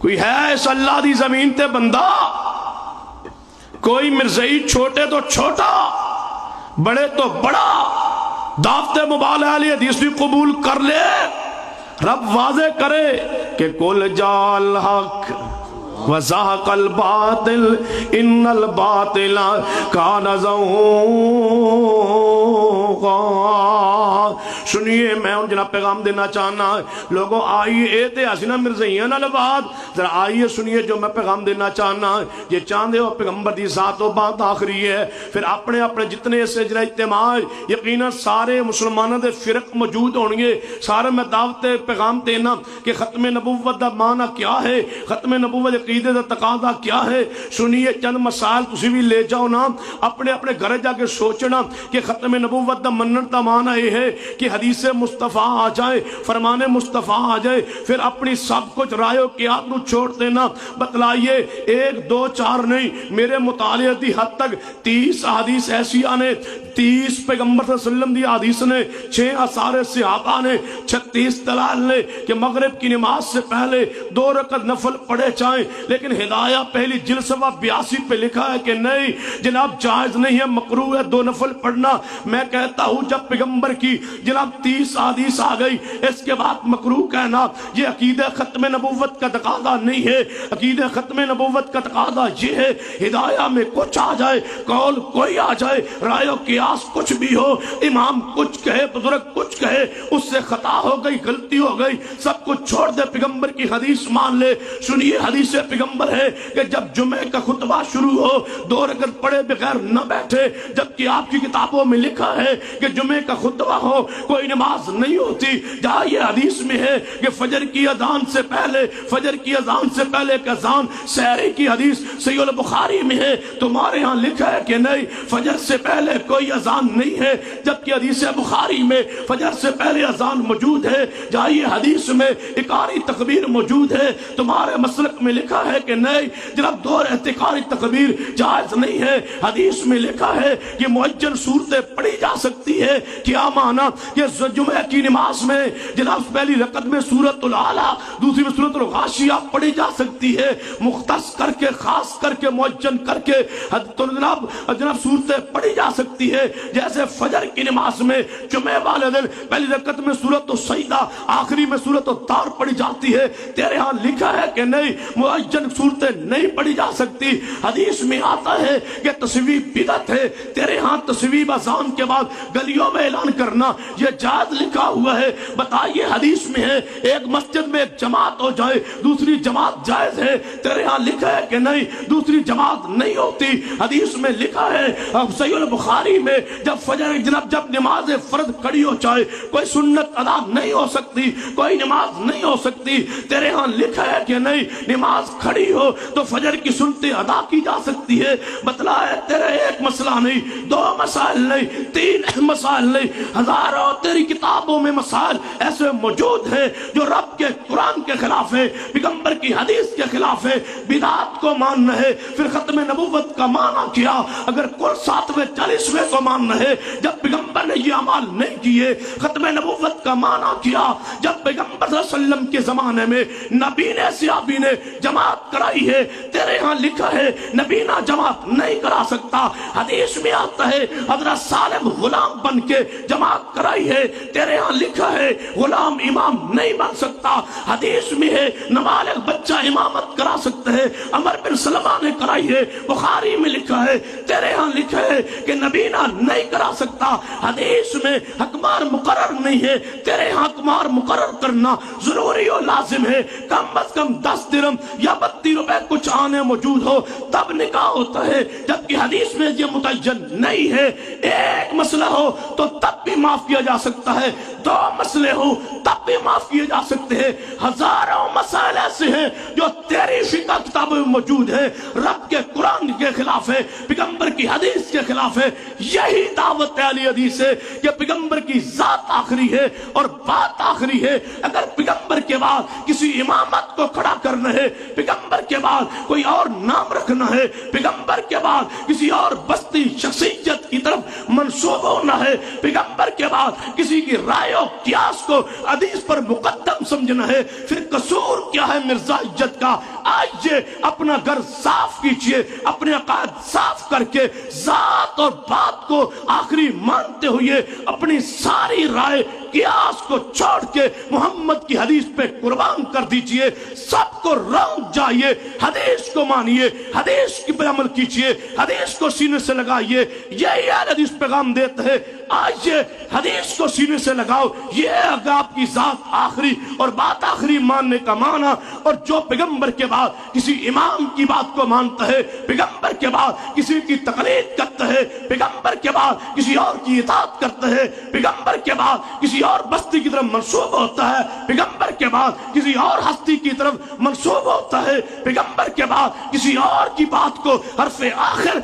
کوئی ہے اس اللہ دی زمین تے بندہ؟ کوئی مرزائی چھوٹے تو چھوٹا بڑے تو بڑا دعوت مبالغہ علی حدیث بھی قبول کر لے؟ رب واضح کرے کہ قل جاء الحق وزهق الباطل ان الباطل کان زہوقا۔ سنیے میں ان جناب پیغام دینا چاہنا لوگوں، آئیے اے تے حسینہ مرزائیاں نال بات ذرا آئیے سنیے جو میں پیغام دینا چاہنا۔ یہ چاندے ہو پیغمبر دی ذات و بات آخری ہے، پھر اپنے اپنے جتنے سے جنہ اجتماع یقیناً سارے مسلمانوں دے فرق موجود ہونگے، سارے میں دعوت پیغام دینا کہ ختم نبوت دا معنی کیا ہے، ختم نبوت عقیدے دا تقاضا کیا ہے۔ سنیے چند مسائل تسی بھی لے جاؤ نا، اپنے اپنے گھر جا کے سوچنا کہ ختم نبوت دا منن دا معنی یہ ہے کہ حدیث مصطفیٰ آ جائے، فرمان مصطفیٰ آ جائے، پھر اپنی سب کچھ رائے و قیاد نو چھوڑ دینا۔ بتلائیے 1 2 4 نہیں، میرے مطالعے دی حد تک 30 حدیث ایسی آنے، 30 پیغمبر صلی اللہ علیہ وسلم دی حدیث نے، 6 اثار صحابہ نے، 36 دلائل نے کہ مغرب کی نماز سے پہلے 2 رکعت نفل پڑھے چاہیں، لیکن ہدایہ پہلی جلد صفحہ 82 پہ لکھا ہے کہ نہیں جناب جائز نہیں ہے، مکروہ ہے 2 نفل پڑھنا۔ میں کہتا ہوں جب پیغمبر کی جناب 30 حدیث آ گئی، اس کے بعد مکروہ کہنا یہ عقیدہ ختم نبوت کا تقاضا نہیں ہے۔ عقیدہ ختم نبوت کا تقاضا یہ ہے ہدایہ میں کچھ آ جائے، قول کوئی آ جائے، رائے و قیاس کچھ بھی ہو، امام کچھ کہے، بزرگ کچھ کہے، اس سے خطا ہو گئی، غلطی ہو گئی، سب کچھ چھوڑ دے، پیغمبر کی حدیث مان لے۔ سنیے حدیث پیغمبر ہے کہ جب جمعہ کا خطبہ شروع ہو 2 رکعت پڑھے بغیر نہ بیٹھے، جبکہ آپ کی کتابوں میں لکھا ہے کہ جمعہ کا خطبہ ہو کوئی نماز نہیں ہوتی۔ جہاں یہ حدیث میں ہے کہ فجر کی اذان سے پہلے، فجر کی اذان سے پہلے ایک اذان، سحری کی حدیث صحیح البخاری میں ہے، تمہارے ہاں لکھا ہے کہ نہیں فجر سے پہلے کوئی اذان نہیں ہے، جبکہ حدیث بخاری میں فجر سے پہلے اذان موجود ہے۔ جہاں یہ حدیث میں اقاری تکبیر موجود ہے، تمہارے مسلک میں لکھا ہے کہ نہیں جناب 2 احتقاری تکبیر جائز نہیں ہے۔ حدیث میں لکھا ہے کہ معجن صورتیں پڑھی جا سکتی ہے۔ کیا معنی کہ جمعہ کی نماز میں جناب پہلی رکعت میں سورۃ الاعلیٰ، دوسری میں سورۃ الغاشیہ پڑھی جا سکتی ہے، مختص کر کے، خاص کر کے، معجن کر کے جناب صورتیں پڑھی جا سکتی ہے۔ جیسے فجر کی نماز میں جمعہ والے دن پہلی رکعت میں سورۃ السجدہ، آخری میں سورۃ الطار پڑھی جاتی ہے، تیرے ہاں لکھا ہے کہ نہیں معجن صورتیں نہیں پڑھی جا سکتی۔ حدیث میں آتا ہے کہ تصویب بدعت ہے، تیرے ہاں تصویب اذان کے بعد گلیوں میں اعلان کرنا یہ جائز لکھا ہوا ہے۔ بتائیے حدیث میں ہے ایک مسجد میں ایک جماعت ہو جائے دوسری جماعت جائز ہے، تیرے ہاں لکھا ہے کہ نہیں دوسری جماعت نہیں ہوتی۔ حدیث میں لکھا ہے صحیح البخاری میں جب فجر جب نماز فرض کھڑی ہو جائے کوئی سنت ادا نہیں ہو سکتی، کوئی نماز نہیں ہو سکتی، تیرے ہاں لکھا ہے کہ نہیں نماز کھڑی ہو تو فجر کی سنتیں ادا کی جا سکتی ہے۔ بتلائے تیرے ایک مسئلہ نہیں، 2 مسائل نہیں، 3 مسائل نہیں، ہزاروں تیری کتابوں میں مسائل ایسے موجود ہیں جو رب کے قرآن کے خلاف ہے، پیغمبر کی حدیث کے خلاف ہے۔ بدعات کو ماننا ہے، پھر ختم نبوت کا معنی کیا؟ اگر کل 7ویں 40ویں کو ماننا ہے جب پیغمبر نے یہ عمال نہیں کیے۔ ختم نبوت کا معنی کیا؟ جب پیغمبر صلی اللہ علیہ وسلم کے زمانے میں نبی نے صحابی نے جماعت کرائی ہے، تیرے ہاں لکھا ہے نبی نہ جماعت نہیں کرا سکتا۔ حدیث میں آتا ہے حضرت سالم غلام بن کے جماعت کرائی ہے، تیرے ہاں لکھا ہے غلام امام نہیں بن سکتا۔ حدیث میں ہے نابالغ بچہ امامت کرا سکتا ہے، عمر بن سلمہ نے کرائی ہے، بخاری میں لکھا ہے، تیرے ہاں لکھا ہے کہ نبی نہ نہیں کرا سکتا۔ حدیث میں حکمار مقرر نہیں ہے، تیرے ہاں حکمار مقرر کرنا ضروری و لازم ہے، کم از کم 10 درم یا 32 روپے کچھ آنے موجود ہو تب نکاح ہوتا ہے، جبکہ حدیث میں یہ متعین نہیں ہے۔ ایک مسئلہ ہو تو تب بھی معاف کیا جا سکتا ہے، 2 مسئلے ہو تب بھی معاف کیے جا سکتے ہیں۔ ہزاروں مسائل ایسے ہیں جو تیری فقہ کتابوں میں موجود ہیں، رب کے قرآن کے خلاف ہے، پیغمبر کی حدیث کے خلاف ہے۔ یہی دعوت علی حدیث ہے کہ پیغمبر کی ذات آخری ہے اور بات آخری ہے۔ اگر پیغمبر کے بعد کسی امامت کو کھڑا کرنا ہے، پیغمبر کے بعد کوئی اور نام رکھنا ہے، پیغمبر کے بعد کسی اور بستی شخصیت عزت کی طرف منسوب ہونا ہے، پیغمبر کے بعد کسی کی رائے و قیاس کو حدیث پر مقدم سمجھنا ہے، پھر قصور کیا ہے مرزا عزت کا؟ آئیے اپنا گھر صاف کیجئے، اپنے عقائد صاف کر کے ذات اور بات کو آخری مانتے ہوئے اپنی ساری رائے قیاس کو چھوڑ کے محمد کی حدیث پہ قربان کر دیجئے، سب کو رونق جائیے، حدیث کو مانیے، حدیث کی پر عمل کیجئے، حدیث کو سینے سے لگائیے۔ یہی حدیث پیغام دیتے ہیں، آئیے حدیث کو سینے سے لگاؤ، یہ اگر آپ کی ذات آخری اور بات آخری ماننے کا معنی۔ اور جو پیغمبر کے بعد کسی امام کی بات کو مانتا ہے، پیغمبر کے بعد کسی کی تقلید کرتا ہے، پیغمبر کے بعد کسی اور کی اطاعت کرتا ہے، پیغمبر کے بعد کسی اور بستی کی طرف منسوب ہوتا ہے، پیغمبر کے بعد کسی اور ہستی کی طرف منسوب ہوتا ہے، پیغمبر کے بعد کسی اور کی بات کو حرف آخر